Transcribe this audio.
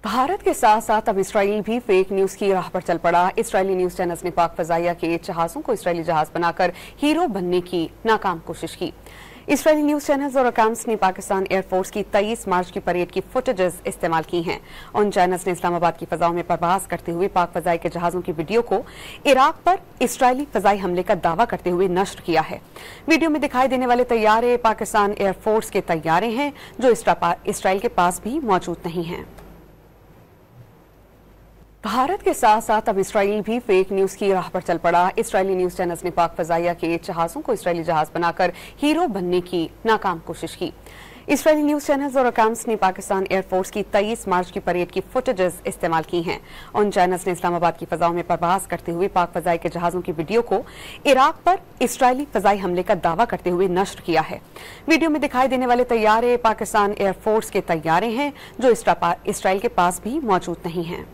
भारत के साथ साथ अब इसराइल भी फेक न्यूज की राह पर चल पड़ा। इसराइली न्यूज चैनल्स ने पाक फजाइया के जहाजों को इसराइली जहाज बनाकर हीरो बनने की नाकाम कोशिश की। इसराइली न्यूज चैनल्स और अकाउंट्स ने पाकिस्तान एयरफोर्स की 23 मार्च की परेड की फुटेजेस इस्तेमाल की हैं। उन चैनल्स ने इस्लामाबाद की फजाओं में परवाज करते हुए पाक फजाई के जहाजों की वीडियो को इराक पर इसराइली फजाई हमले का दावा करते हुए नष्र किया है। वीडियो में दिखाई देने वाले तैयारे पाकिस्तान एयरफोर्स के तैयारे हैं जो इसराइल के पास भी मौजूद नहीं हैं। भारत के साथ साथ अब इसराइल भी फेक न्यूज की राह पर चल पड़ा। इसराइली न्यूज चैनल्स ने पाक फजाइया के जहाजों को इसराइली जहाज बनाकर हीरो बनने की नाकाम कोशिश की। इसराइली न्यूज चैनल्स और अकाउंट्स ने पाकिस्तान एयरफोर्स की 23 मार्च की परेड की फुटेजेस इस्तेमाल की हैं। उन चैनल्स ने इस्लामाबाद की फजाओं में परवाज करते हुए पाक फजाई के जहाजों की वीडियो को इराक पर इसराइली फजाई हमले का दावा करते हुए नष्र किया है। वीडियो में दिखाई देने वाले तैयारे पाकिस्तान एयरफोर्स के तैयारे हैं जो इसराइल के पास भी मौजूद नहीं हैं।